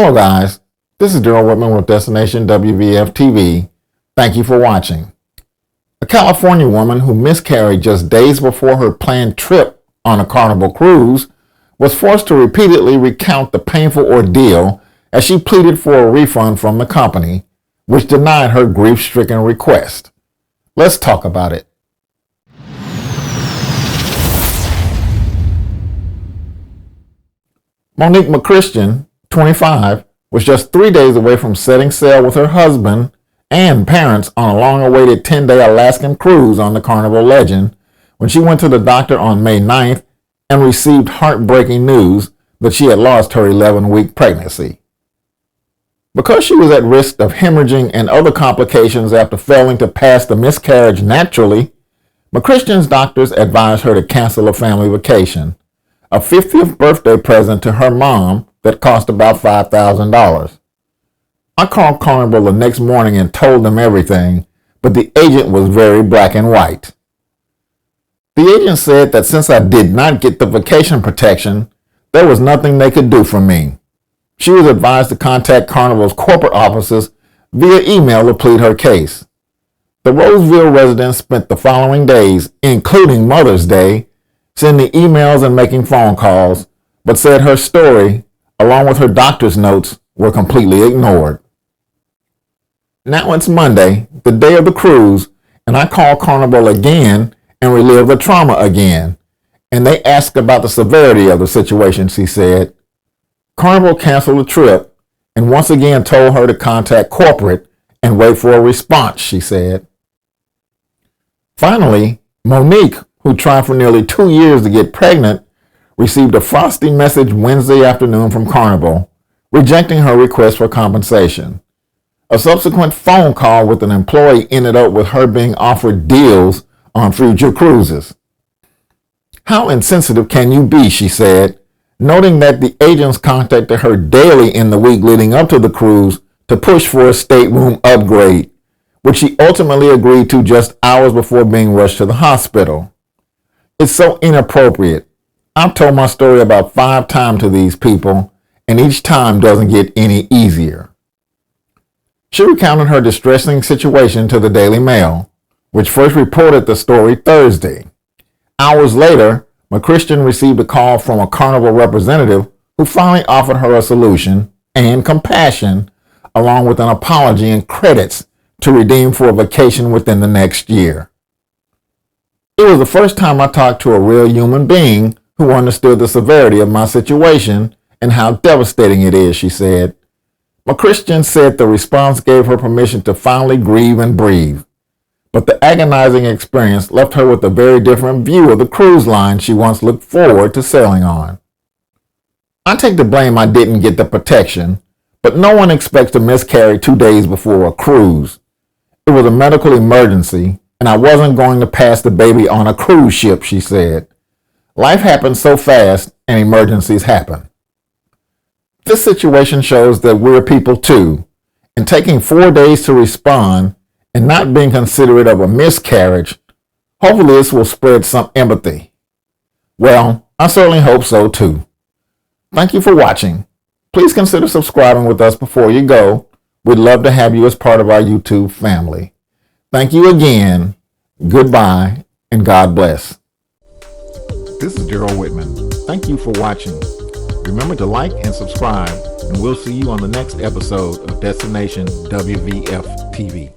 Hello guys, this is Daryl Whitman with DestinationWVFTV. Thank you for watching. A California woman who miscarried just days before her planned trip on a Carnival cruise was forced to repeatedly recount the painful ordeal as she pleaded for a refund from the company, which denied her grief-stricken request. Let's talk about it. Monique McChristian, 25, was just 3 days away from setting sail with her husband and parents on a long-awaited 10-day Alaskan cruise on the Carnival Legend when she went to the doctor on May 9th and received heartbreaking news that she had lost her 11-week pregnancy. Because she was at risk of hemorrhaging and other complications after failing to pass the miscarriage naturally, McChristian's doctors advised her to cancel a family vacation, a 50th birthday present to her mom that cost about $5,000. I called Carnival the next morning and told them everything, but the agent was very black and white. The agent said that since I did not get the vacation protection, there was nothing they could do for me. She was advised to contact Carnival's corporate offices via email to plead her case. The Roseville resident spent the following days, including Mother's Day, sending emails and making phone calls, but said her story, along with her doctor's notes, were completely ignored. Now it's Monday, the day of the cruise, and I call Carnival again and relive the trauma again, and they asked about the severity of the situation, she said. Carnival canceled the trip and once again told her to contact corporate and wait for a response, she said. Finally, Monique, who tried for nearly 2 years to get pregnant, received a frosty message Wednesday afternoon from Carnival, rejecting her request for compensation. A subsequent phone call with an employee ended up with her being offered deals on future cruises. How insensitive can you be, she said, noting that the agents contacted her daily in the week leading up to the cruise to push for a stateroom upgrade, which she ultimately agreed to just hours before being rushed to the hospital. It's so inappropriate. I've told my story about 5 times to these people, and each time doesn't get any easier. She recounted her distressing situation to the Daily Mail, which first reported the story Thursday. Hours later, McChristian received a call from a Carnival representative who finally offered her a solution and compassion, along with an apology and credits to redeem for a vacation within the next year. It was the first time I talked to a real human being who understood the severity of my situation and how devastating it is, she said. McChristian said the response gave her permission to finally grieve and breathe, but the agonizing experience left her with a very different view of the cruise line she once looked forward to sailing on. I take the blame I didn't get the protection, but no one expects to miscarry 2 days before a cruise. It was a medical emergency, and I wasn't going to pass the baby on a cruise ship, she said. Life happens so fast, and emergencies happen. This situation shows that we're people too, and taking 4 days to respond and not being considerate of a miscarriage, hopefully this will spread some empathy. Well, I certainly hope so too. Thank you for watching. Please consider subscribing with us before you go. We'd love to have you as part of our YouTube family. Thank you again. Goodbye, and God bless. This is Daryl Whitman. Thank you for watching. Remember to like and subscribe, and we'll see you on the next episode of Destination WVF TV.